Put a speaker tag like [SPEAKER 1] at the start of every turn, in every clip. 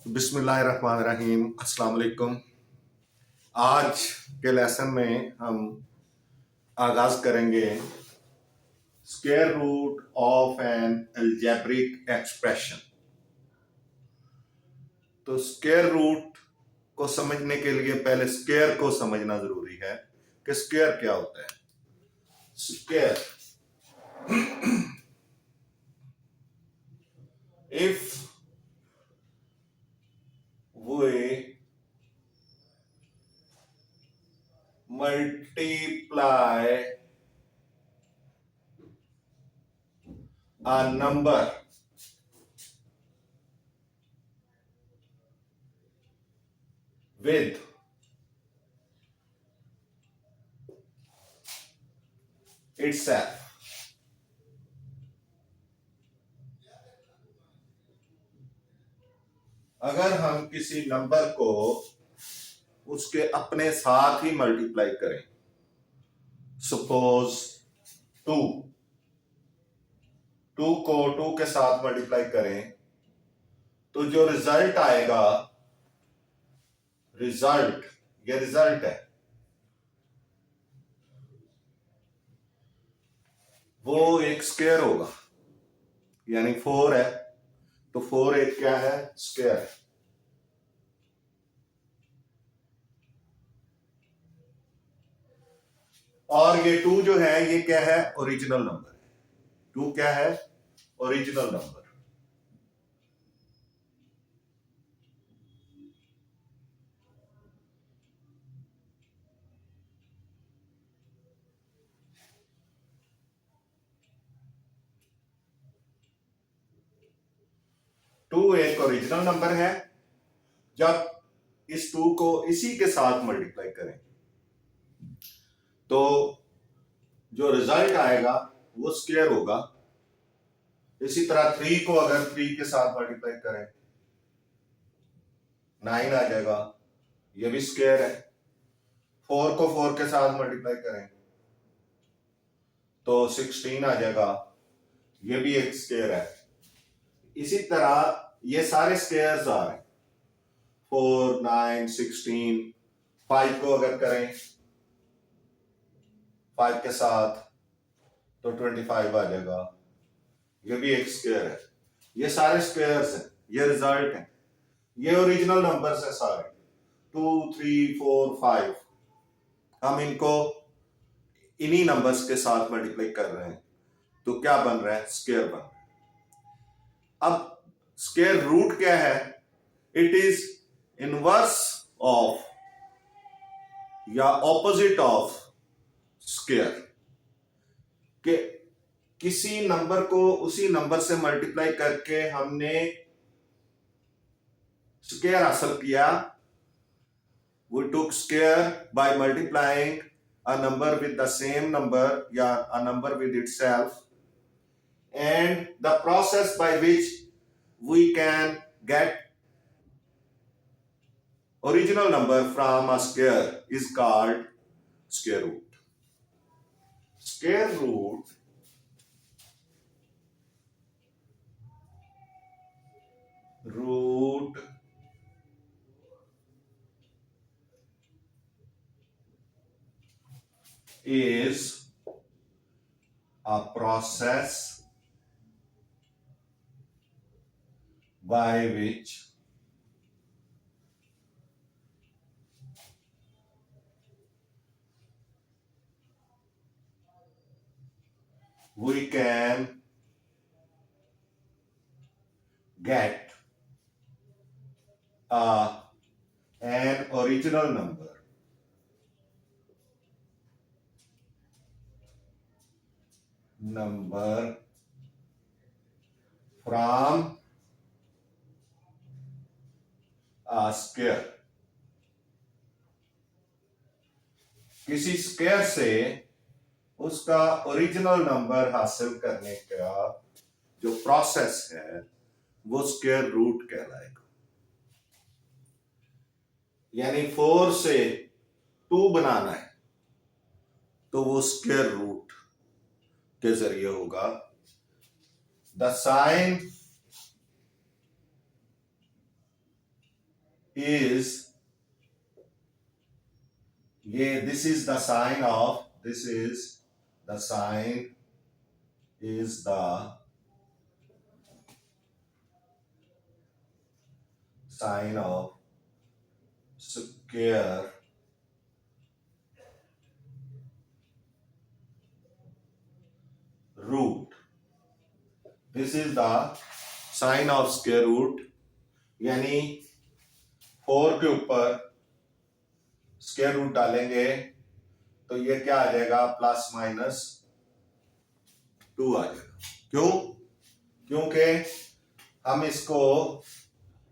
[SPEAKER 1] बिस्मिल्लाहिर्रहमानिर्रहीम। अस्सलाम वालेकुम। आज के लेसन में हम आगाज करेंगे square root of an algebraic expression. तो स्क्वायर रूट को समझने के लिए पहले स्क्वायर को समझना जरूरी है कि स्क्वायर क्या होता है। Square, if we multiply a number with itself, अगर हम किसी नंबर को उसके अपने साथ ही मल्टीप्लाई करें, सपोज 2 को 2 के साथ मल्टीप्लाई करें तो जो रिजल्ट आएगा, ये रिजल्ट है, वो एक स्क्वायर होगा। यानी 4 है तो 4 एक क्या है, स्क्वायर है। और ये 2 जो है ये क्या है, ओरिजिनल नंबर है। 2 क्या है, ओरिजिनल नंबर। टू एक ओरिजिनल नंबर है। जब इस 2 को इसी के साथ मल्टीप्लाई करें तो जो रिजल्ट आएगा वो स्क्वायर होगा। इसी तरह 3 को अगर 3 के साथ मल्टीप्लाई करें 9 आ जाएगा, ये भी स्क्वायर है। 4 को 4 के साथ मल्टीप्लाई करें तो 16 आ जाएगा, ये भी एक स्क्वायर है। इसी तरह ये सारे स्क्वायर्स आ रहे हैं, 4, 9, 16। 5 को अगर करें 5 के साथ तो 25 आ जाएगा, ये भी एक स्क्वायर है। ये सारे स्क्वायर्स हैं, ये रिजल्ट है, ये ओरिजिनल नंबर्स है सारे। 2, 3, 4, 5 हम इनको इन्हीं नंबर्स के साथ मल्टीप्लाई कर रहे हैं तो क्या बन रहा है, स्क्वायर बन रहा है। अब स्क्वायर रूट क्या है, इट इज इनवर्स ऑफ या ऑपोजिट ऑफ स्क्वायर। कि किसी नंबर को उसी नंबर से मल्टीप्लाई करके हमने स्क्वायर हासिल किया। We took square by multiplying a number with the same number या a number with itself, and the process by which we can get original number from a square is called square root. Square root is a process by which we can get an original number from a square। किसी square से उसका original number हासिल करने का जो process है वो square root कहलाएगा। यानी 4 से 2 बनाना है तो वो स्क्वायर रूट के जरिए होगा। द साइन is ये this is the sign of this is the sign is the sign of square root. This is the sign of square root, यानी 4 के ऊपर स्क्वायर रूट डालेंगे तो ये क्या आ जाएगा, प्लस माइनस 2 आ जाएगा। क्यों? क्योंकि हम इसको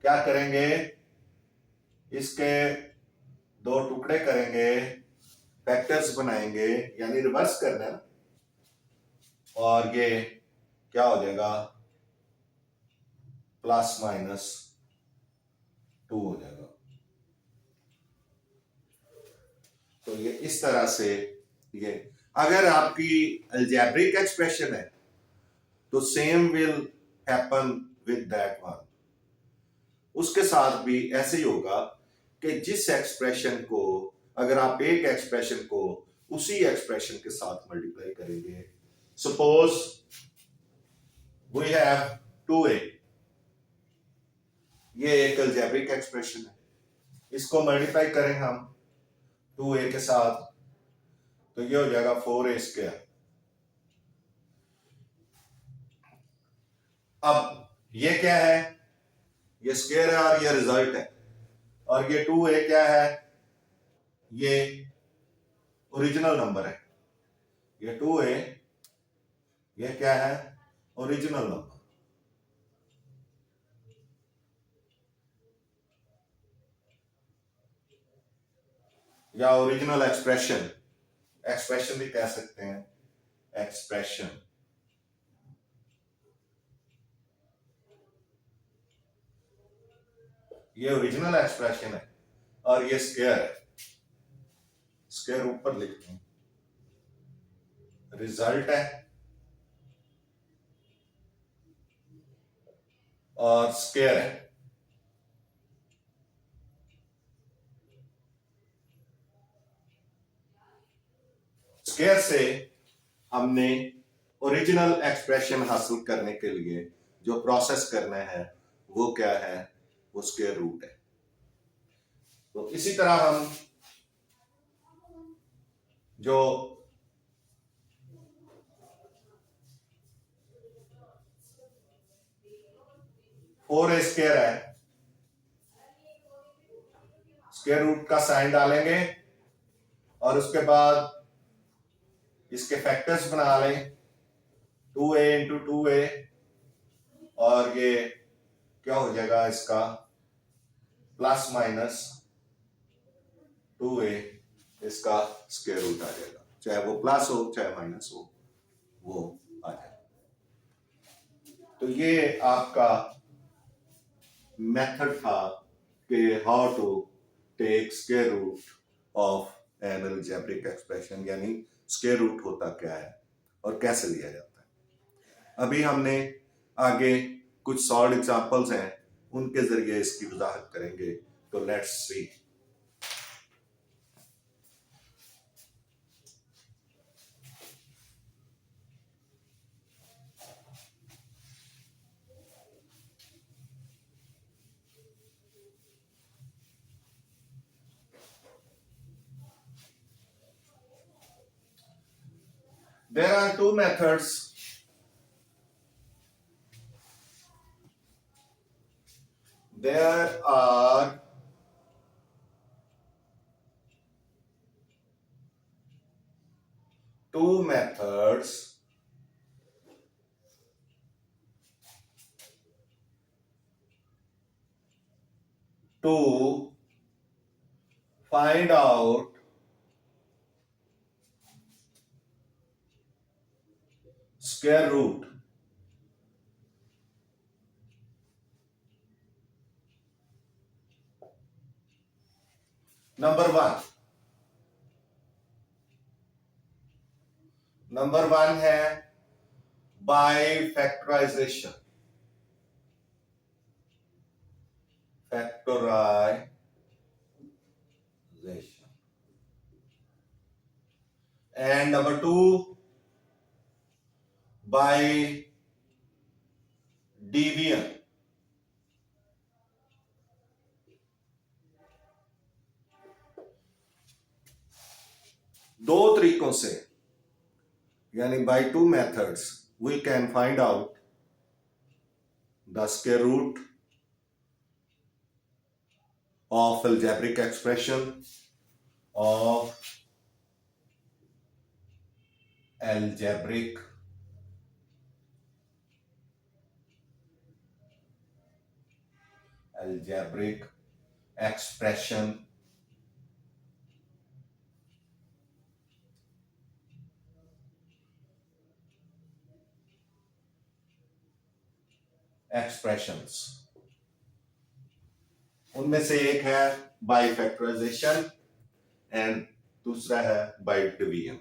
[SPEAKER 1] क्या करेंगे, इसके 2 टुकड़े करेंगे, फैक्टर्स बनाएंगे, यानी रिवर्स करना है, और ये क्या हो जाएगा, प्लस माइनस 2 हो जाएगा। तो ये इस तरह से, ये अगर आपकी अलजेब्रिक एक्सप्रेशन है तो same will happen with that one. उसके साथ भी ऐसे ही होगा कि जिस एक्सप्रेशन को, अगर आप एक एक्सप्रेशन को उसी एक्सप्रेशन के साथ मल्टीप्लाई करेंगे, सपोज वी हैव 2a, ये एक अलजेब्रिक एक्सप्रेशन है, इसको मल्टीप्लाई करें हम 2a के साथ तो ये हो जाएगा 4a स्क्वायर। अब ये क्या है, ये स्क्वायर है और ये रिजल्ट है, और ये 2a क्या है, ये ओरिजिनल नंबर है, ये 2a ये क्या है, ओरिजिनल नंबर। या ओरिजिनल एक्सप्रेशन, एक्सप्रेशन भी कह सकते हैं, एक्सप्रेशन। ये ओरिजिनल एक्सप्रेशन है और ये स्क्वायर है, स्क्वायर ऊपर लिखते हैं, रिजल्ट है और स्क्वायर है। स्क्वायर से हमने ओरिजिनल एक्सप्रेशन हासिल करने के लिए जो प्रोसेस करना है वो क्या है, वो स्क्वायर रूट है। तो इसी तरह हम जो फोर ए स्क्वायर है, स्क्वायर रूट का साइन डालेंगे और उसके बाद इसके फैक्टर्स बना लें, 2a इंटू 2a, और ये क्या हो जाएगा, इसका प्लस माइनस 2a, इसका स्क्वायर रूट आ जाएगा, चाहे वो प्लस हो चाहे माइनस हो, वो आ जाएगा। तो ये आपका मेथड था कि how to take square root of an algebraic expression, यानी स्क्वायर रूट होता क्या है और कैसे लिया जाता है। अभी हमने आगे कुछ सॉल्व एग्जांपल्स हैं, उनके जरिए इसकी वजाहत करेंगे। तो let's see. There are two methods. There are two methods to find out square root. Number one है by factorisation, factorisation. and number 2 by division. दो तरीकों से यानी by 2 methods we can find out the square root of algebraic expression of algebraic expression expressions। उनमें से एक है by factorisation and दूसरा है by division.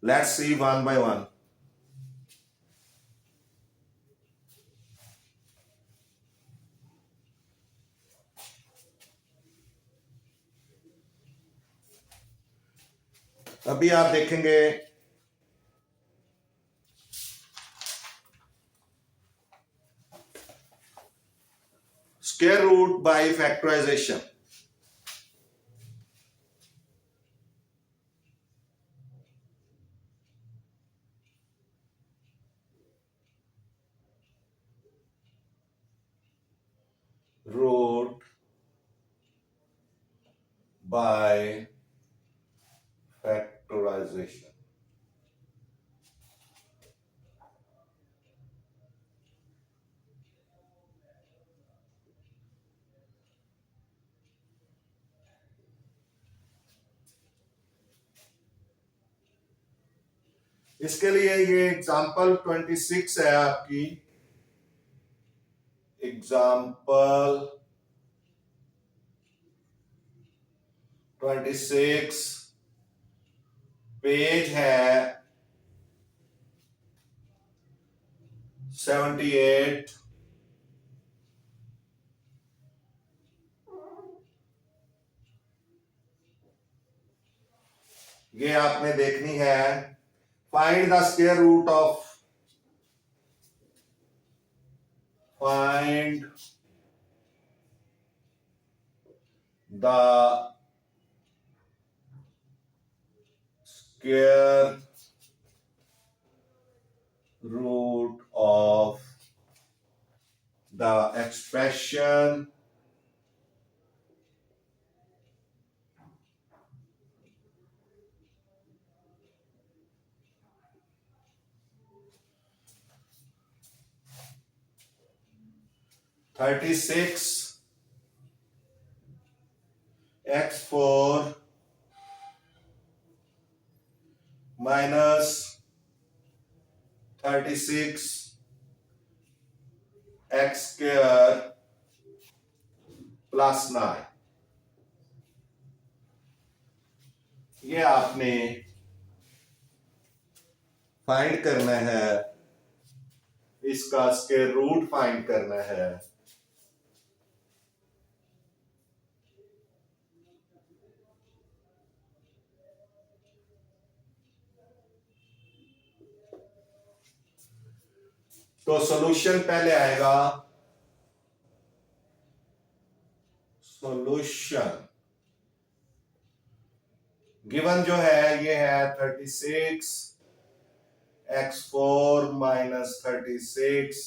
[SPEAKER 1] Let's see one by one. अभी आप देखेंगे square root by factorization. Root by factorization इसके लिए ये एग्जाम्पल 26 है आपकी। एग्जाम्पल 26 पेज है 78। ये आपने देखनी है। Find the square root of find the square root of the expression (36) x4 minus 36 x square plus 9। ये आपने फाइंड करना है, इसका स्क्वायर रूट फाइंड करना है। तो सॉल्यूशन पहले आएगा। सॉल्यूशन गिवन जो है ये है 36 x4 minus 36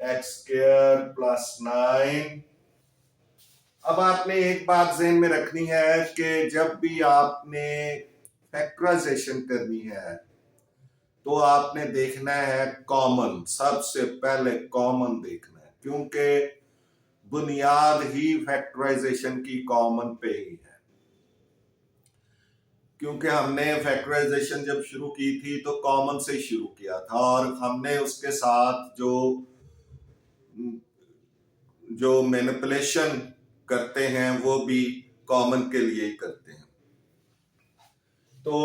[SPEAKER 1] x square plus 9। अब आपने एक बात ज़हन में रखनी है कि जब भी आपने फैक्टराइजेशन करनी है तो आपने देखना है कॉमन, सबसे पहले कॉमन देखना है, क्योंकि बुनियाद ही फैक्टराइजेशन की कॉमन पे ही है। क्योंकि हमने फैक्टराइजेशन जब शुरू की थी तो कॉमन से शुरू किया था और हमने उसके साथ जो मैनिपुलेशन करते हैं वो भी कॉमन के लिए ही करते हैं। तो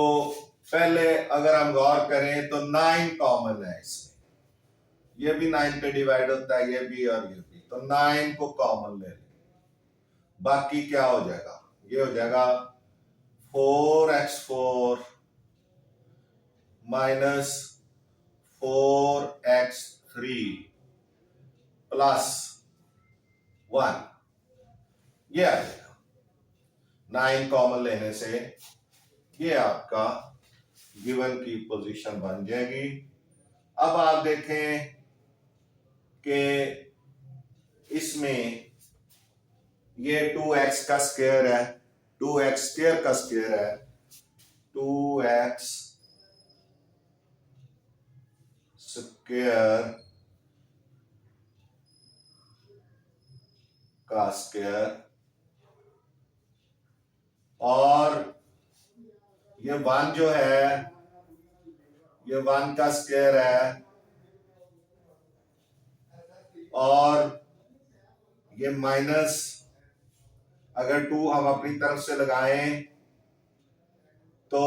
[SPEAKER 1] पहले अगर हम गौर करें तो 9 कॉमन है इसमें, ये भी 9 पे डिवाइड होता है, ये भी और ये भी, तो 9 को कॉमन ले लें। बाकी क्या हो जाएगा, ये हो जाएगा 4x4 माइनस 4x3 प्लस 1, ये आ जाएगा। 9 कॉमन लेने से ये आपका गिवन की पोजीशन बन जाएगी। अब आप देखें कि इसमें ये 2x का स्क्वायर है, 2x स्क्वायर का स्क्वायर है, 2x स्क्वायर का स्क्वायर, और ये 1 जो है ये 1 का स्क्वायर है, और ये माइनस अगर 2 हम अपनी तरफ से लगाएं तो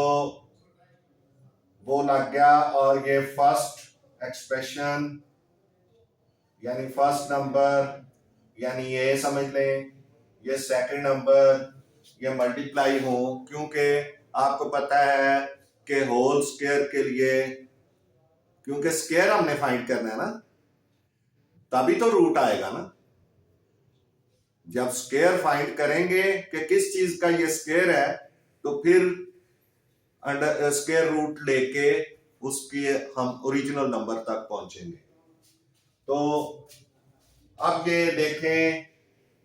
[SPEAKER 1] वो लग गया, और ये फर्स्ट एक्सप्रेशन यानी फर्स्ट नंबर, यानी ये समझ लें ये सेकंड नंबर, ये मल्टीप्लाई हो, क्योंकि आपको पता है कि होल स्क्वायर के लिए, क्योंकि स्क्वायर हमने फाइंड करना है ना, तभी तो रूट आएगा ना। जब स्क्वायर फाइंड करेंगे कि किस चीज का ये स्क्वायर है, तो फिर अंडर स्क्वायर रूट लेके उसकी हम ओरिजिनल नंबर तक पहुंचेंगे। तो अब ये देखें,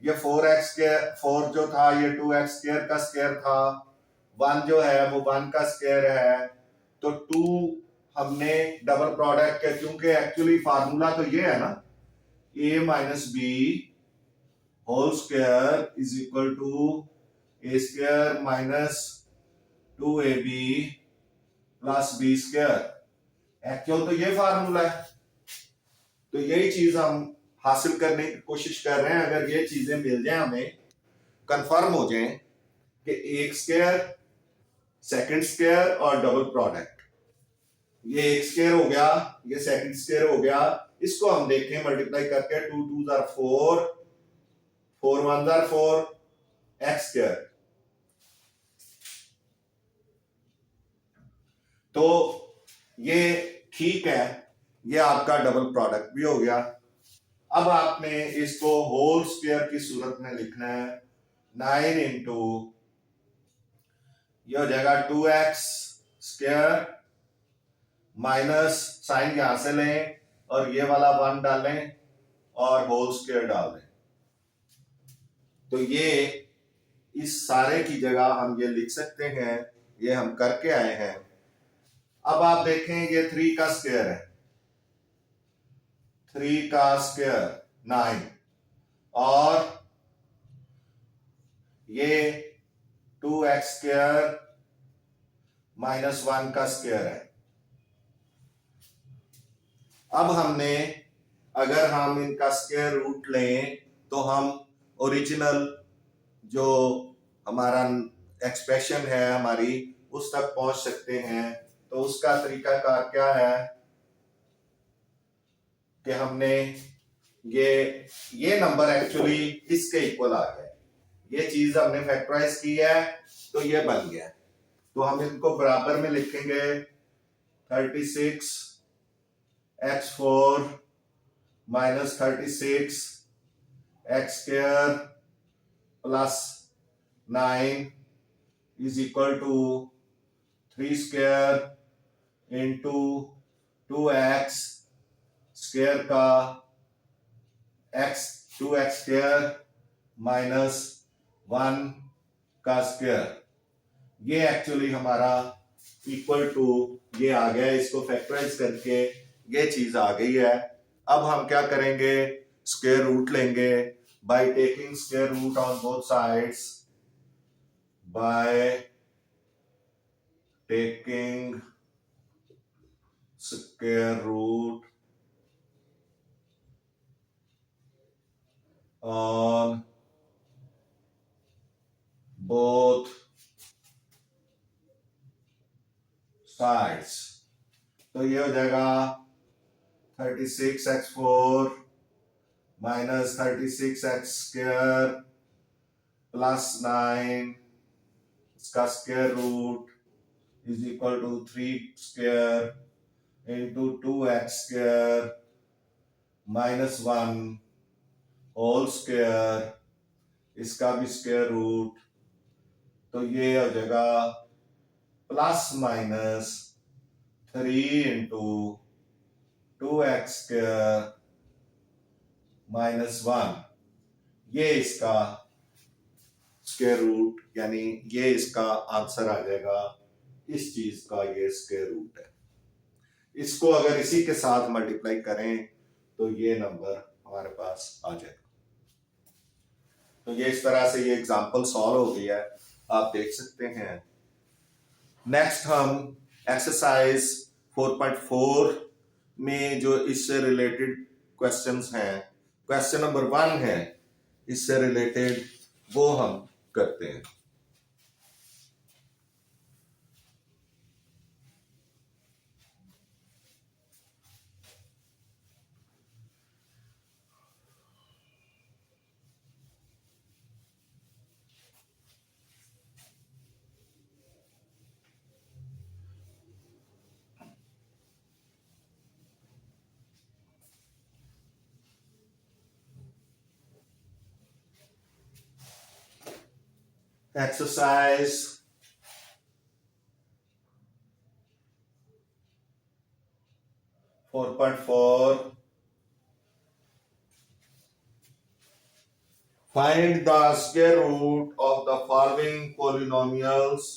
[SPEAKER 1] ये 4x के 4 जो था ये 2x स्क्वायर का स्क्वायर था, 1 जो है वो 1 का स्क्वायर है, तो 2 हमने डबल प्रोडक्ट के, क्योंकि एक्चुअली फार्मूला तो ये है ना, a minus B whole square is equal to a square minus 2ab plus B square. Actual तो ये फार्मूला है, तो यही चीज हम हासिल करने की कोशिश कर रहे हैं। अगर ये चीजें मिल जाए, हमें कंफर्म हो जाए कि एक स्क्वायर, सेकंड स्क्वायर और डबल प्रोडक्ट, ये एक स्क्वायर हो गया, ये सेकंड स्क्वायर हो गया, इसको हम देखें मल्टीप्लाई करके, 2 2 आर 4, 4 1 आर 4, एक्स स्क्वायर, तो ये ठीक है, ये आपका डबल प्रोडक्ट भी हो गया। अब आपने इसको होल स्क्वायर की सूरत में लिखना है, 9 इंटू ये हो जाएगा 2x स्क्वायर माइनस साइन यहां से लें और ये वाला 1 डालें और होल स्क्वायर डाल दें, तो ये इस सारे की जगह हम ये लिख सकते हैं, ये हम करके आए हैं। अब आप देखें ये 3 का स्क्वायर है, 3 का स्क्वायर 9, और ये 2x स्क्वायर माइनस 1 का स्क्वायर है। अब हमने, अगर हम इनका स्क्वायर रूट लें तो हम ओरिजिनल जो हमारा एक्सप्रेशन है हमारी, उस तक पहुंच सकते हैं। तो उसका तरीकाकार क्या है कि हमने ये नंबर एक्चुअली इसके इक्वल आ गया, ये चीज हमने फैक्टराइज की है तो ये बन गया। तो हम इनको बराबर में लिखेंगे, 36 x4 minus 36 x square plus 9 is equal to 3 square into 2x square का टू एक्स स्क्वायर माइनस 1 का स्क्वायर, ये एक्चुअली हमारा इक्वल टू ये आ गया। इसको फैक्टराइज करके ये चीज आ गई है। अब हम क्या करेंगे, स्क्वायर रूट लेंगे by taking square root on both sides, by taking square root on both sides, तो ये हो जाएगा 36x4 minus 36x square plus 9 इसका square root is equal to 3 square into 2x square minus 1 whole square, इसका भी square root, तो ये हो जाएगा plus minus 3 into 2x square minus 1, ये इसका स्क्वायर रूट, यानी ये इसका आंसर आ जाएगा, इस चीज का ये स्क्वायर रूट है। इसको अगर इसी के साथ मल्टीप्लाई करें तो ये नंबर हमारे पास आ जाएगा। तो ये इस तरह से ये एग्जांपल सॉल्व हो गया है, आप देख सकते हैं। नेक्स्ट हम एक्सरसाइज 4.4 में जो इससे रिलेटेड क्वेश्चंस हैं, क्वेश्चन नंबर 1 है इससे रिलेटेड, वो हम करते हैं। Exercise 4.4, find the square root of the following polynomials.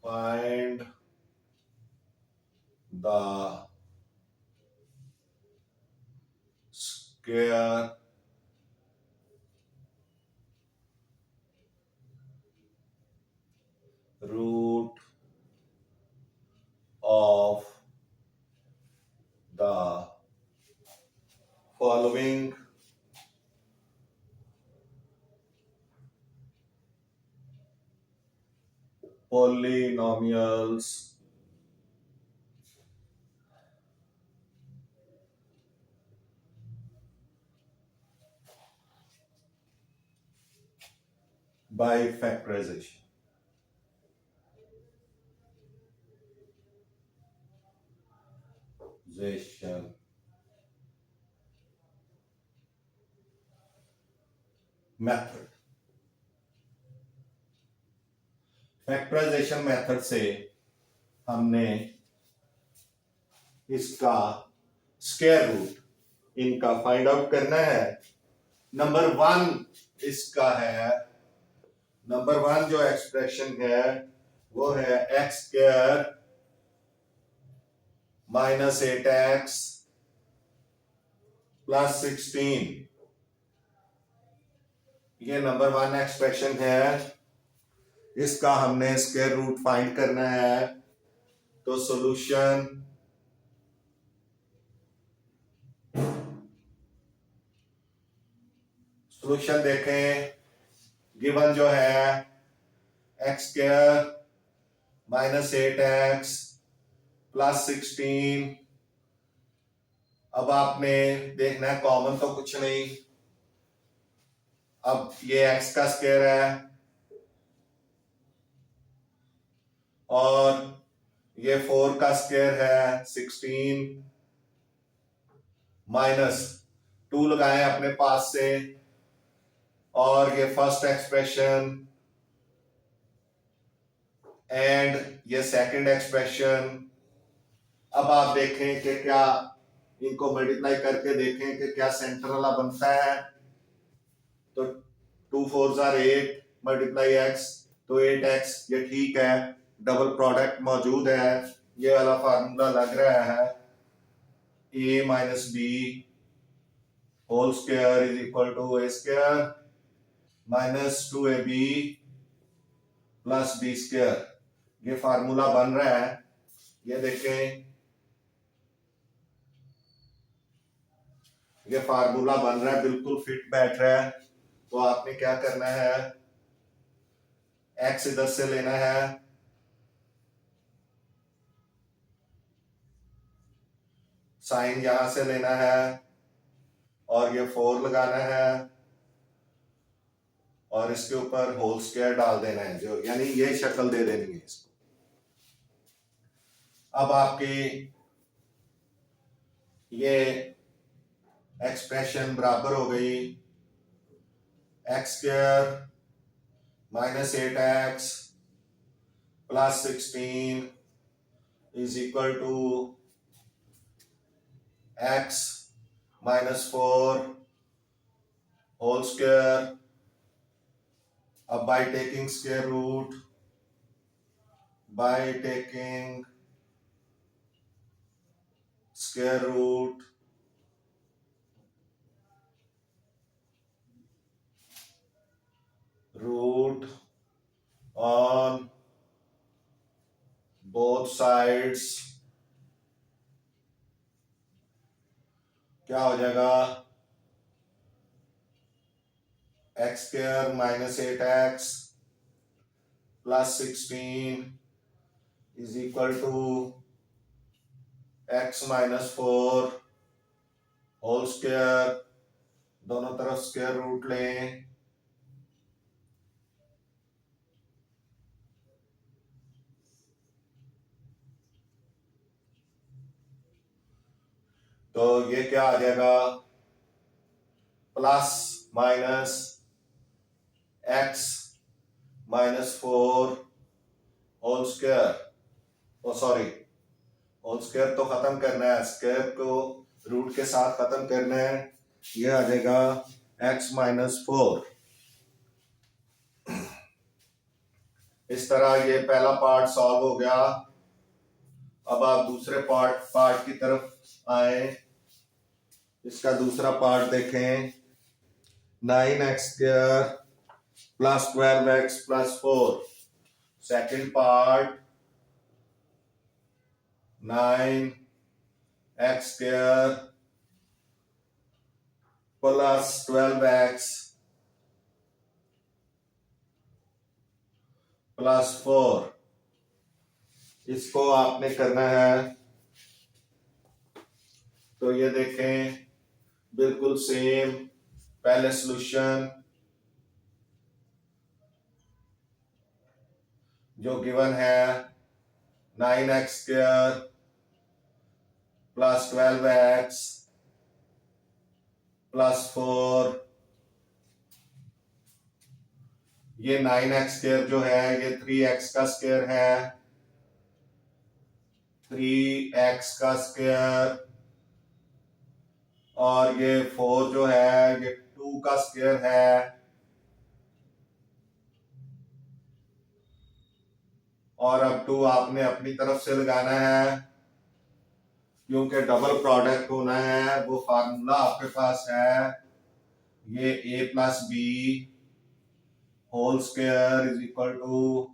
[SPEAKER 1] Find the square root of the following polynomials by factorization. Method, factorization method से हमने इसका स्क्वायर रूट इनका फाइंड आउट करना है। नंबर 1 इसका है, नंबर 1 जो एक्सप्रेशन है वो है x square minus 8x plus 16, ये नंबर 1 एक्सप्रेशन है, इसका हमने स्क्वायर रूट फाइंड करना है। तो सॉल्यूशन देखें, गिवन जो है x square minus 8x plus 16, अब आपने देखना है कॉमन तो कुछ नहीं, अब ये x का स्क्वायर है और ये 4 का स्क्वायर है 16, माइनस 2 लगाए अपने पास से, और ये फर्स्ट एक्सप्रेशन एंड ये सेकंड एक्सप्रेशन। अब आप देखें कि क्या इनको मल्टीप्लाई करके देखें कि क्या सेंटर वाला बनता है। तो 2 4 8 मल्टीप्लाई x, तो 8x, ये ठीक है, डबल प्रोडक्ट मौजूद है, ये वाला फार्मूला लग रहा है, a minus B whole square is equal to a square minus 2ab plus B square, ये फार्मूला बन रहा है। ये देखें, ये फार्मूला बन रहा है, बिल्कुल फिट बैठ रहा है। तो आपने क्या करना है, x इधर से लेना है, साइन यहां से लेना है, और ये 4 लगाना है, और इसके ऊपर होल स्क्वायर डाल देना है, जो यानी ये शक्ल दे देनी है इसको। अब आपकी ये एक्सप्रेशन बराबर हो गई x square minus 8x plus 16 is equal to x minus 4 whole square. अब by taking square root, by taking square root on both sides, क्या हो जाएगा, x square minus 8x plus 16 is equal to x minus 4 whole square. दोनों तरफ square root लें, तो ये क्या आ जाएगा, plus minus x minus 4 whole square, oh sorry whole square तो खत्म करना है, स्क्वायर को रूट के साथ खत्म करना है। ये आ जाएगा x माइनस 4। इस तरह ये पहला पार्ट सॉल्व हो गया। अब आप दूसरे पार्ट की तरफ आए, इसका दूसरा पार्ट देखें, 9x square plus 12x plus 4। Second part 9x square plus 12x plus 4, इसको आपने करना है। तो ये देखें बिल्कुल सेम, पहले सॉल्यूशन जो गिवन है 9x square plus 12x plus 4, ये 9x स्क्वायर जो है ये 3x का स्क्वायर है, 3x का स्क्वायर, और ये 4 जो है ये 2 का स्क्वायर है, और अब 2 आपने अपनी तरफ से लगाना है, क्योंकि डबल प्रोडक्ट होना है। वो फार्मूला आपके पास है, ये a plus B whole square is equal to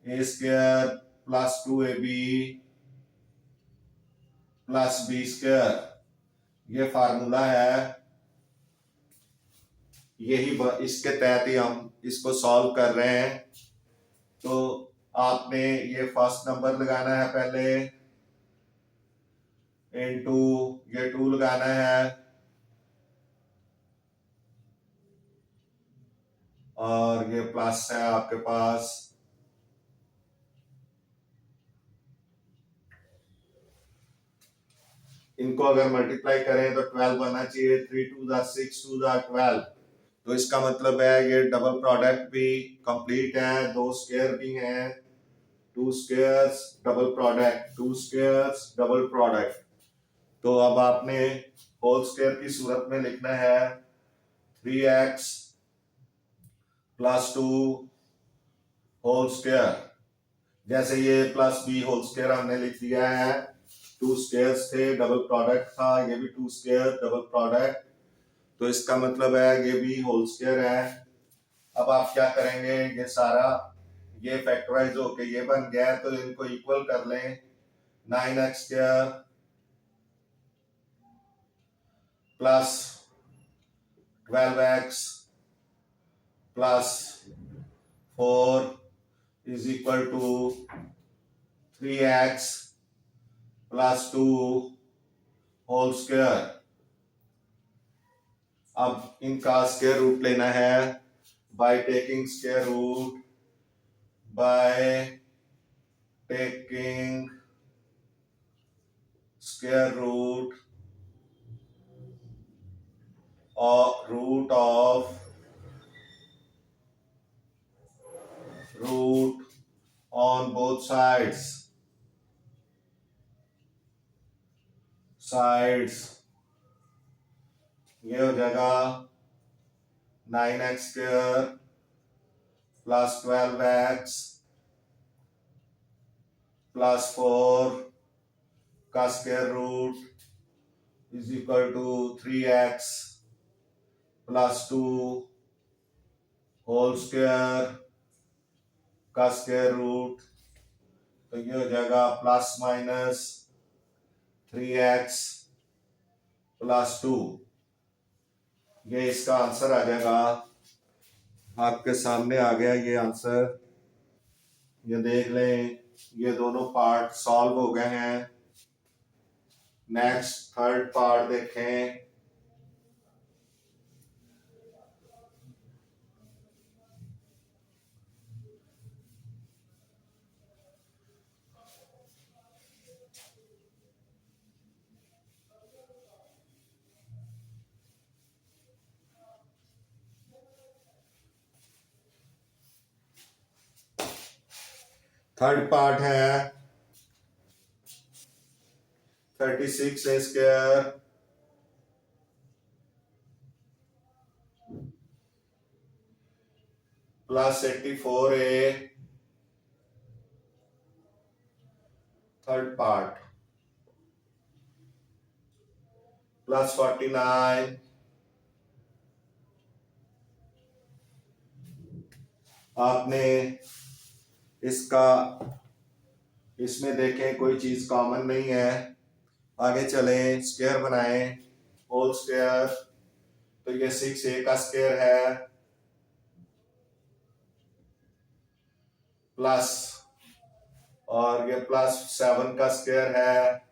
[SPEAKER 1] a square plus 2ab plus b square, ये फार्मूला है। यही इसके तहत ही हम इसको सॉल्व कर रहे हैं। तो आपने ये फर्स्ट नंबर लगाना है पहले, इनटू ये 2 लगाना है, और ये प्लस है आपके पास। इनको अगर मल्टीप्लाई करें तो 12 बनना चाहिए, 3 2 6 2 12। तो इसका मतलब है ये डबल प्रोडक्ट भी कंप्लीट है, 2 स्क्वायर भी हैं, 2 squares double product, 2 squares double product. तो अब आपने होल स्क्वायर की सूरत में लिखना है 3x प्लस 2 होल स्क्वायर। जैसे ये प्लस b होल स्क्वायर हमने लिख दिया है, 2 स्क्वायर्स थे, डबल प्रोडक्ट था, ये भी 2 स्क्वायर डबल प्रोडक्ट, तो इसका मतलब है ये भी होल स्क्वायर है। अब आप क्या करेंगे, ये सारा ये फैक्टराइज होके ये बन गया है, तो इनको इक्वल कर लें। 9x square plus 12x plus 4 is equal to 3x plus 2 whole square. अब इनका स्क्वायर रूट लेना है, by taking square root, by taking square root or root on both sides, ये हो जाएगा 9x square plus 12x plus 4 का square root is equal to 3x plus 2 whole square का square root, तो ये हो जाएगा प्लस माइनस 3x plus 2। ये इसका आंसर आ जाएगा, आपके सामने आ गया ये आंसर। ये देख लें, ये दोनों पार्ट सॉल्व हो गए हैं। नेक्स्ट थर्ड पार्ट देखें। थर्ड पार्ट है 36a square plus 84a, third part plus 49। आपने इसका इसमें देखें कोई चीज कॉमन नहीं है। आगे चलें, स्क्वायर बनाएं, होल स्क्वायर, तो ये 6a का स्क्वायर है प्लस, और ये प्लस 7 का स्क्वायर है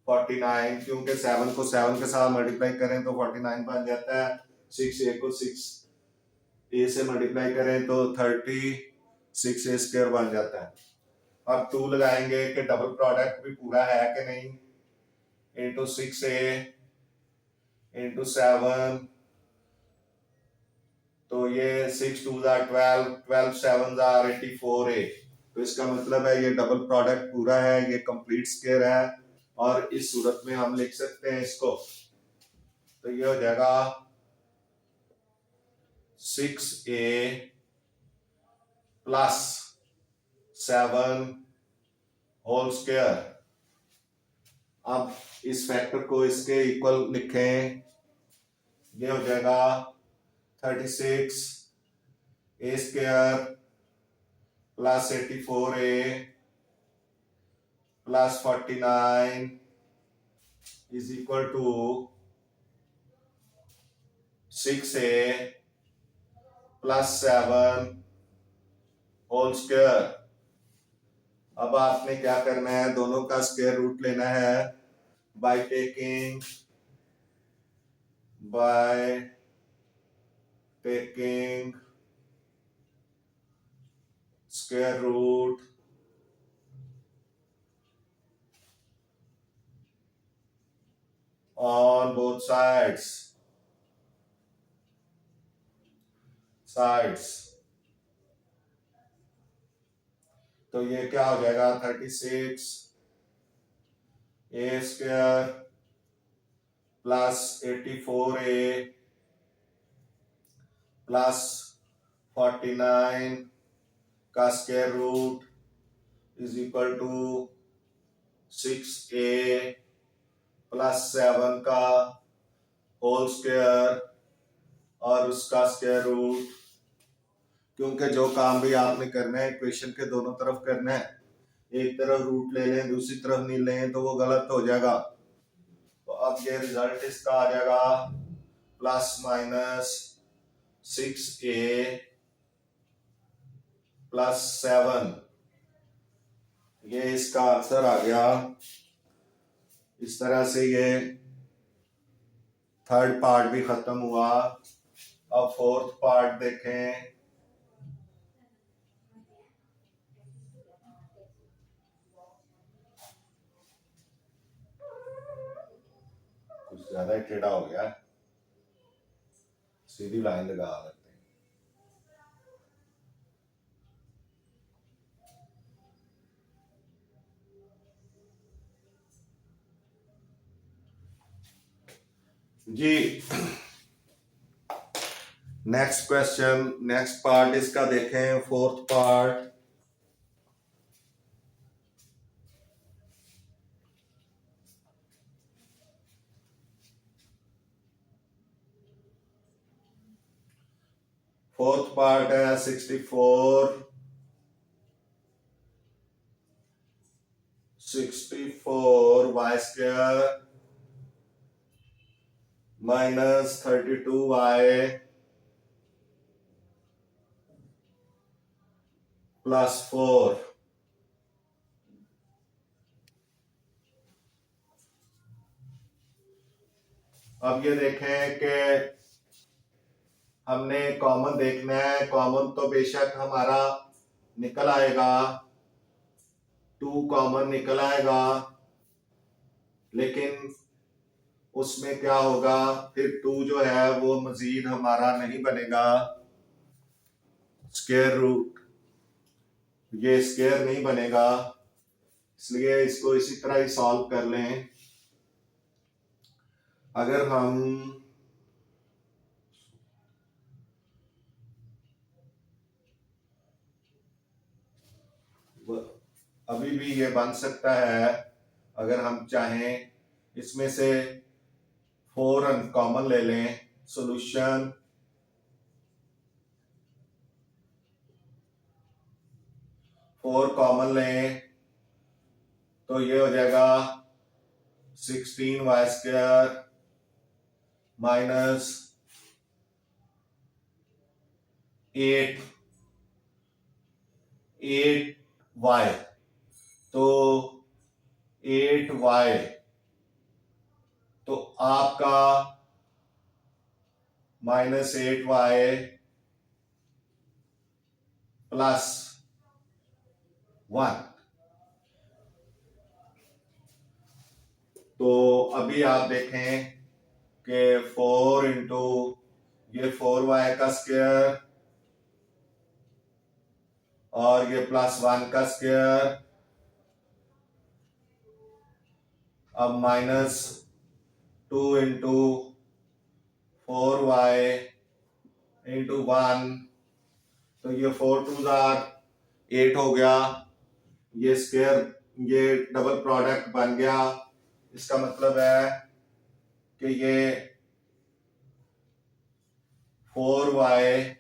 [SPEAKER 1] 49, क्योंकि 7 को 7 के साथ मल्टीप्लाई करें तो 49 बन जाता है। 6a को 6a से मल्टीप्लाई करें तो 36a स्क्वायर बन जाता है। अब 2 लगाएंगे कि डबल प्रोडक्ट भी पूरा है कि नहीं, इंटू 6a इंटू 7, तो ये 6 2 12, 12 7 84a, तो इसका मतलब है ये डबल प्रोडक्ट पूरा है, ये कंप्लीट स्क्वायर है। और इस सूरत में हम लिख सकते हैं इसको, तो ये हो जाएगा 6a प्लस 7 होल स्क्वायर। अब इस फैक्टर को इसके इक्वल लिखें, ये हो जाएगा 36a square plus 84a plus 49 is equal to 6a plus 7 whole square. अब आपने क्या करना है, दोनों का स्क्वायर रूट लेना है by taking square root on both sides, तो ये क्या हो जाएगा 36a square plus 84a plus 49 का square root is equal to 6a plus 7 का होल स्क्वायर और उसका स्क्वायर रूट। क्योंकि जो काम भी आपने करना है इक्वेशन के दोनों तरफ करना है, एक तरफ रूट ले लें दूसरी तरफ नहीं लें तो वो गलत हो जाएगा। तो अब ये रिजल्ट इसका आ जाएगा प्लस माइनस 6a प्लस 7, ये इसका आंसर आ गया। इस तरह से ये थर्ड पार्ट भी खत्म हुआ। अब फोर्थ पार्ट देखें। कुछ ज्यादा ही टेढ़ा हो गया, सीधी लाइन लगा लेते हैं। जी नेक्स्ट क्वेश्चन, नेक्स्ट पार्ट इसका देखें, फोर्थ पार्ट। फोर्थ पार्ट है 64 Y square minus 32y plus 4। अब ये देखें कि हमने कॉमन देखना है। कॉमन तो बेशक हमारा निकल आएगा, 2 कॉमन निकल आएगा, लेकिन उसमें क्या होगा, फिर 2 जो है वो मजीद हमारा नहीं बनेगा स्क्वायर रूट, ये स्क्वायर नहीं बनेगा, इसलिए इसको इसी तरह ही सॉल्व कर लें। अगर हम अभी भी ये बन सकता है, अगर हम चाहें इसमें से 4 अनकॉमन ले लें, सॉल्यूशन 4 कॉमन लें तो ये हो जाएगा 16y स्क्वायर माइनस 8y, तो 8y, तो आपका माइनस 8y प्लस 1। तो अभी आप देखें कि 4 इंटू ये 4y का स्क्वायर और ये प्लस 1 का स्क्वायर, अब माइनस 2 इंटू 4y इंटू 1, तो ये 4 2 8 हो गया, ये स्क्वायर, ये डबल प्रोडक्ट बन गया। इसका मतलब है कि ये 4y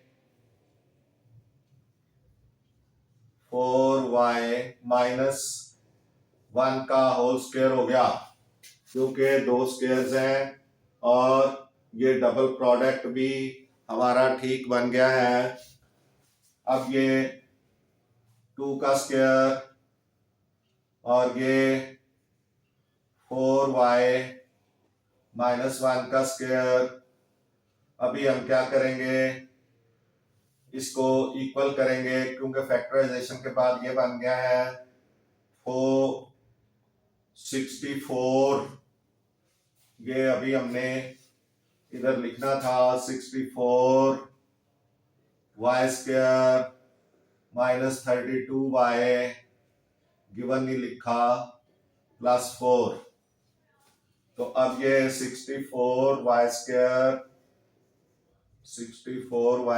[SPEAKER 1] माइनस 1 का होल स्क्वायर हो गया, क्योंकि 2 स्क्वायर्स हैं और ये डबल प्रोडक्ट भी हमारा ठीक बन गया है। अब ये 2 का स्क्वायर और ये 4y माइनस 1 का स्क्वायर, अभी हम क्या करेंगे, इसको इक्वल करेंगे, क्योंकि फैक्टराइजेशन के बाद ये बन गया है 464। ये अभी हमने इधर लिखना था 64 Y square minus 32y, given नहीं लिखा, प्लस 4। तो अब ये 64 Y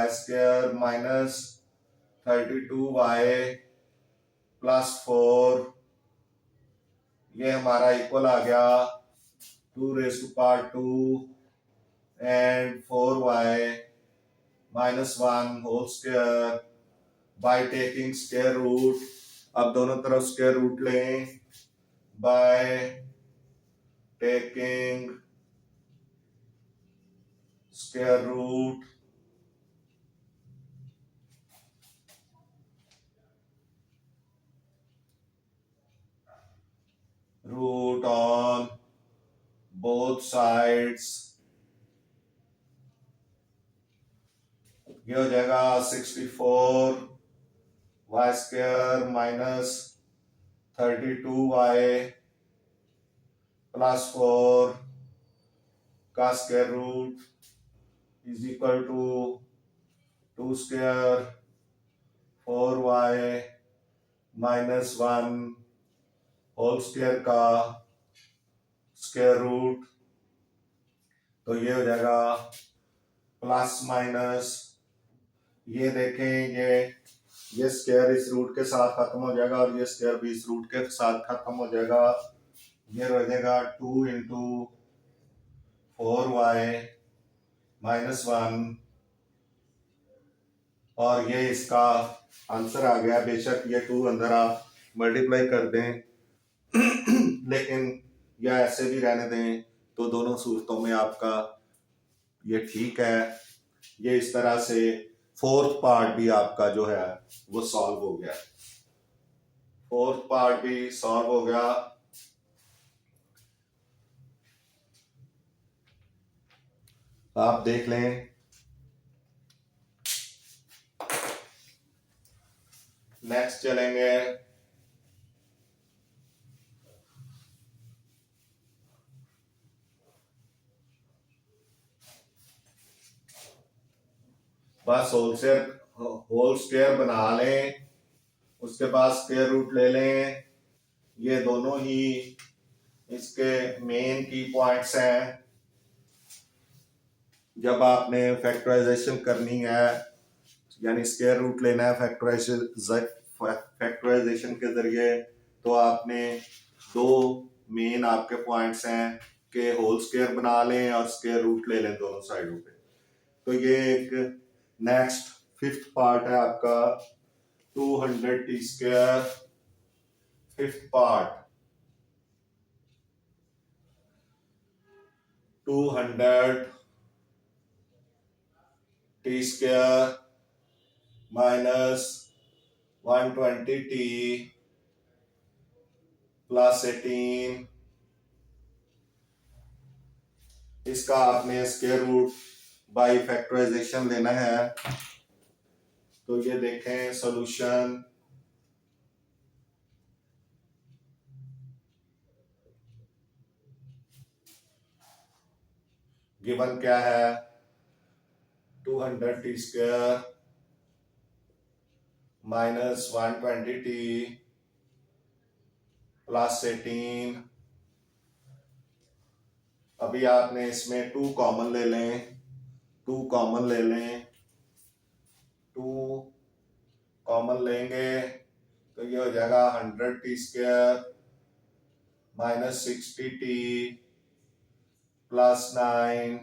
[SPEAKER 1] square minus 32y plus 4, ये हमारा इक्वल आ गया 2 raise to power 2 and 4y minus 1 whole square by taking square root. अब दोनों तरफ स्क्वायर रूट लें, by taking square root on both sides ये हो जाएगा 64 Y square minus 32 Y plus 4 का square root is equal to 2 square 4y minus 1 whole square का square root. तो ये हो जाएगा प्लस माइनस, ये देखें ये स्क्वायर इस रूट के साथ खत्म हो जाएगा और ये स्क्वायर भी इस रूट के साथ खत्म हो जाएगा। ये रह जाएगा 2 इंटू 4y माइनस 1 और ये इसका आंसर आ गया। बेशक ये 2 अंदर आप मल्टीप्लाई कर दें लेकिन या ऐसे भी रहने दें, तो दोनों सूरतों में आपका ये ठीक है। ये इस तरह से फोर्थ पार्ट भी आपका जो है वो सॉल्व हो गया। फोर्थ पार्ट भी सॉल्व हो गया। आप देख लें। नेक्स्ट चलेंगे बस होल स्क्वायर बना लें, उसके बाद स्क्वायर रूट ले लें। ये दोनों ही इसके मेन की पॉइंट्स हैं। जब आपने फैक्टराइजेशन करनी है यानी स्क्वायर रूट लेना है फैक्टराइजेशन के जरिए, तो आपने दो मेन आपके पॉइंट्स हैं कि होल स्क्वायर बना लें और स्क्वायर रूट ले लें दोनों साइडों पे। तो ये एक नेक्स्ट फिफ्थ पार्ट है आपका 200t square. Fifth part 200t square minus 120t plus 18, इसका आपने स्क्वायर रूट बाय फैक्टराइजेशन लेना है। तो ये देखें सॉल्यूशन। गिवन क्या है 200t square minus 120t plus 18। अभी आपने इसमें 2 कॉमन ले लें, 2 कॉमन ले लें, 2 कॉमन लेंगे तो ये हो जाएगा 100t square minus 60t plus 9।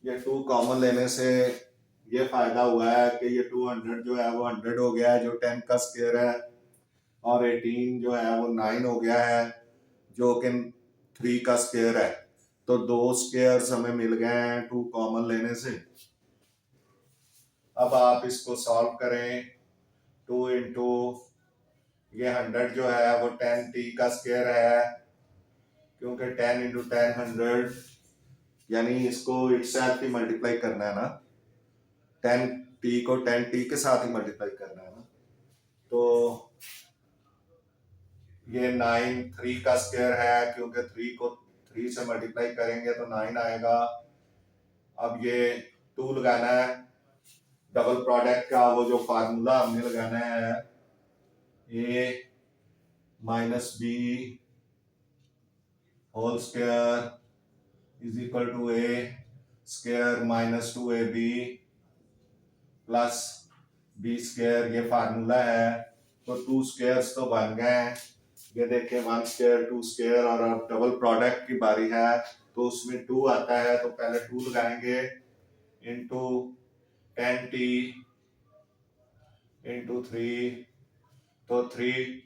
[SPEAKER 1] ये 2 कॉमन लेने से ये फायदा हुआ है कि ये 200 जो है वो 100 हो गया है जो 10 का स्क्वायर है, और 18 जो है वो 9 हो गया है जो कि 3 का स्क्वायर है। तो 2 स्क्वायर्स हमें मिल गए हैं 2 कॉमन लेने से। अब आप इसको सॉल्व करें। 2 इंटू ये 100 जो है वो 10t का स्क्वायर है, क्योंकि 10 इंटू 10 100, यानी इसको इटसेल्फ ही मल्टीप्लाई करना है ना, 10t को 10t के साथ ही मल्टीप्लाई करना है ना। तो ये 9 3 का स्क्वायर है, क्योंकि 3 को 3 से मल्टीप्लाई करेंगे तो 9 आएगा। अब ये 2 लगाना है, डबल प्रोडक्ट का वो जो फार्मूला हमने लगाना है a minus B whole square is equal to a square minus 2ab plus B square, ये फार्मूला है। तो 2 स्क्वायर्स तो बन गए हैं, ये देखें 1 स्क्वायर 2 स्क्वायर, और अब डबल प्रोडक्ट की बारी है तो उसमें 2 आता है तो पहले 2 लगाएंगे इंटू 10t इंटू 3, तो 3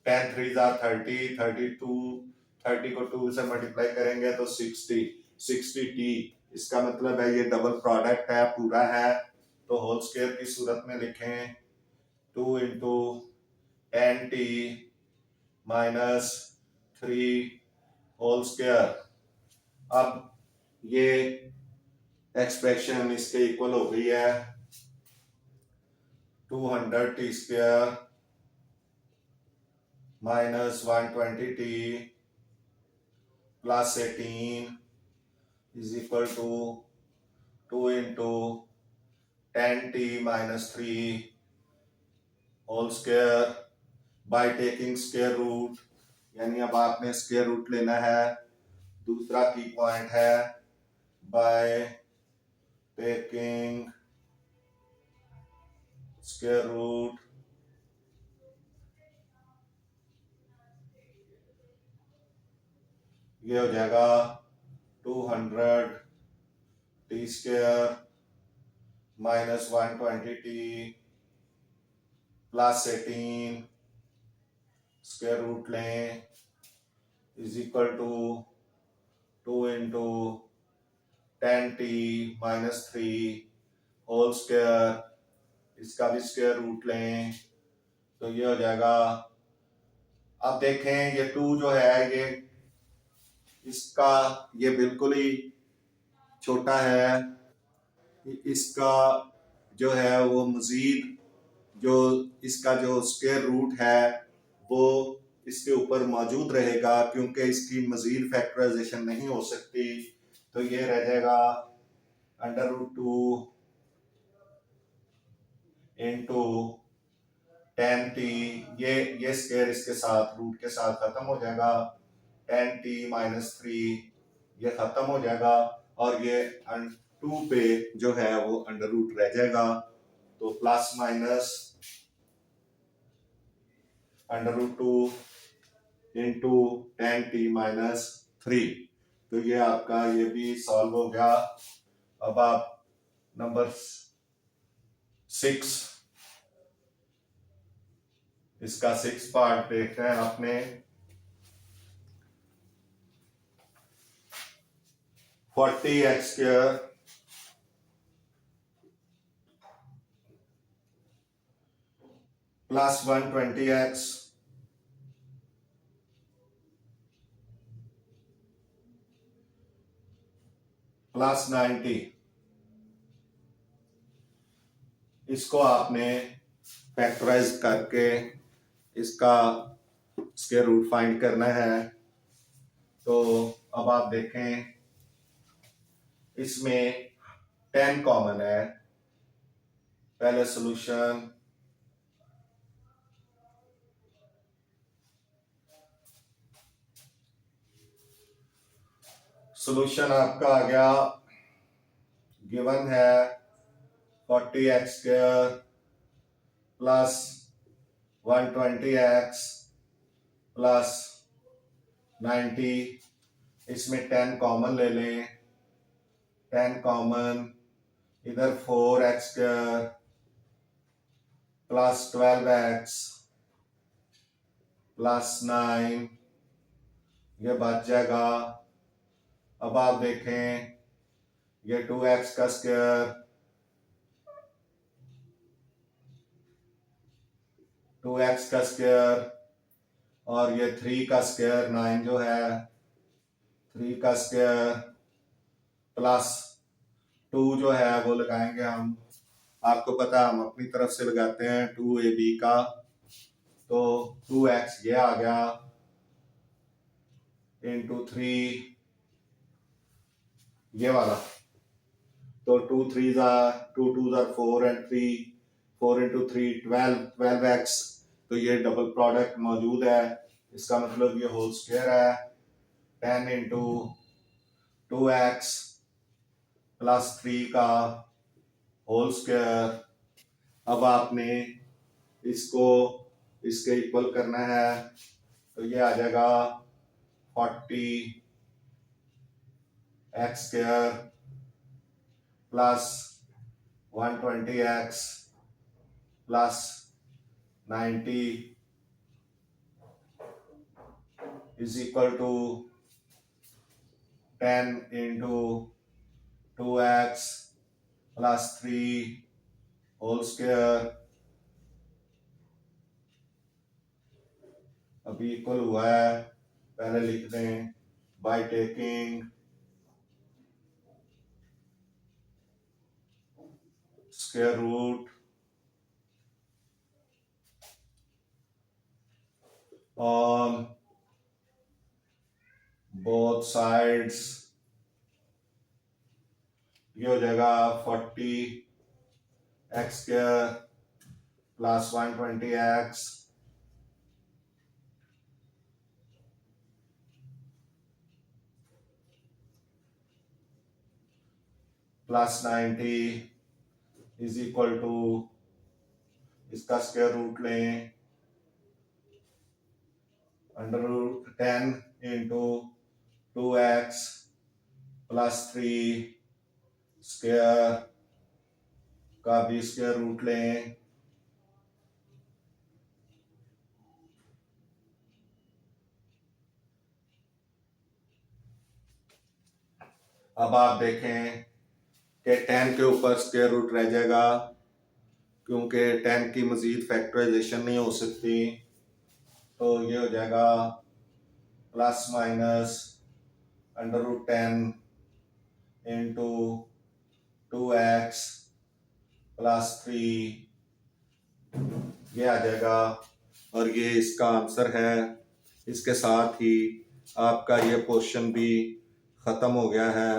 [SPEAKER 1] 10 3 30 32, 30 को 2 से मल्टीप्लाई करेंगे तो 60t। इसका मतलब है ये डबल प्रोडक्ट है, पूरा है। तो होल स्क्वायर की सूरत में लिखें 2 into 10t minus 3 whole square. अब ये एक्सप्रेशन इसके इक्वल हो गई है 200t² minus 120t plus 18 is equal to 2 into 10t minus 3 whole square by taking square root, यानी अब आपने स्क्वायर रूट लेना है। दूसरा की पॉइंट है बाय टेकिंग स्क्वायर रूट ये हो जाएगा 200t² minus 120t plus 18 square root लें is equal to 2 into 10t minus 3 whole square, इसका भी स्क्वायर रूट लें तो ये हो जाएगा। अब देखें ये 2 जो है ये इसका ये बिल्कुल ही छोटा है, इसका जो है वो मजीद जो इसका जो स्क्वायर रूट है वो इसके ऊपर मौजूद रहेगा, क्योंकि इसकी मजीद फैक्टराइजेशन नहीं हो सकती। तो ये रह जाएगा √2 इंटू 10t, ये स्क्वायर इसके साथ रूट के साथ खत्म हो जाएगा, 10t माइनस 3 ये खत्म हो जाएगा और ये 2 पे जो है वो अंडर रूट रह जाएगा। तो plus minus √2 into 10t minus 3, तो ये आपका ये भी सॉल्व हो गया। अब आप नंबर 6 इसका 6 पार्ट देख रहे हैं आपने। 40x² प्लस 120x प्लस 90, इसको आपने फैक्टराइज करके इसका स्क्वायर रूट फाइंड करना है। तो अब आप देखें इसमें 10 कॉमन है। पहले सॉल्यूशन आपका आ गया, गिवन है 40x² प्लस 120x प्लस 90, इसमें 10 कॉमन ले लें, 10 कॉमन, इधर 4x² प्लस 12x प्लस 9 ये बच जाएगा। अब आप देखें ये 2x का स्क्वायर 2x का स्क्वायर और ये 3 का स्क्वायर 9 जो है 3 का स्क्वायर प्लस 2 जो है वो लगाएंगे हम, आपको पता है हम अपनी तरफ से लगाते हैं 2ab का, तो 2x ये आ गया इंटू 3 ये वाला, तो 2 3s are 2 2s are 4 and 3 4 into 3 12x, तो ये डबल प्रोडक्ट मौजूद है, इसका मतलब ये होल स्क्वायर है 10 इंटू 2x प्लस 3 का होल स्क्वायर। अब आपने इसको इसके इक्वल करना है, तो ये आ जाएगा 40x² plus 120x plus 90 is equal to 10 into 2x plus 3 whole square. अभी इक्वल हुआ है, पहले लिख दें by taking square root on both sides, ये हो जाएगा 40x² plus 120x plus 90 is equal to, इसका स्क्वायर रूट लें, under root 10 into 2x plus 3 square का भी स्क्वायर रूट लें, अब आप देखें कि 10 के ऊपर स्क्वायर रूट रह जाएगा क्योंकि 10 की मजीद फैक्टराइजेशन नहीं हो सकती, तो ये हो जाएगा plus minus under root 10 into 2x plus 3, ये आ जाएगा और ये इसका आंसर है। इसके साथ ही आपका ये पोर्शन भी ख़त्म हो गया है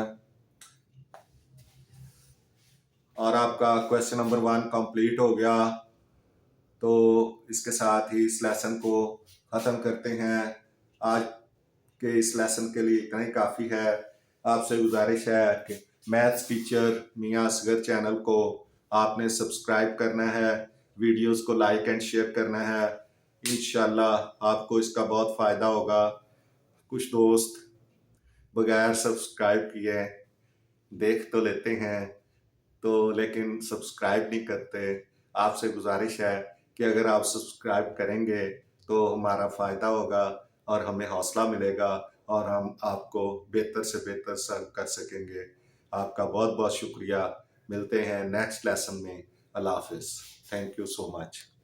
[SPEAKER 1] और आपका क्वेश्चन नंबर 1 कंप्लीट हो गया। तो इसके साथ ही इस लेसन को ख़त्म करते हैं। आज के इस लेसन के लिए इतना ही काफ़ी है। आपसे गुजारिश है कि मैथ्स टीचर मियां असगर चैनल को आपने सब्सक्राइब करना है, वीडियोस को लाइक एंड शेयर करना है। इंशाल्लाह आपको इसका बहुत फ़ायदा होगा। कुछ दोस्त बगैर सब्सक्राइब किए देख तो लेते हैं तो लेकिन सब्सक्राइब नहीं करते। आपसे गुजारिश है कि अगर आप सब्सक्राइब करेंगे तो हमारा फ़ायदा होगा और हमें हौसला मिलेगा और हम आपको बेहतर से बेहतर सर्व कर सकेंगे। आपका बहुत बहुत शुक्रिया। मिलते हैं नेक्स्ट लेसन में। अल्लाह हाफिज़। Thank you so much.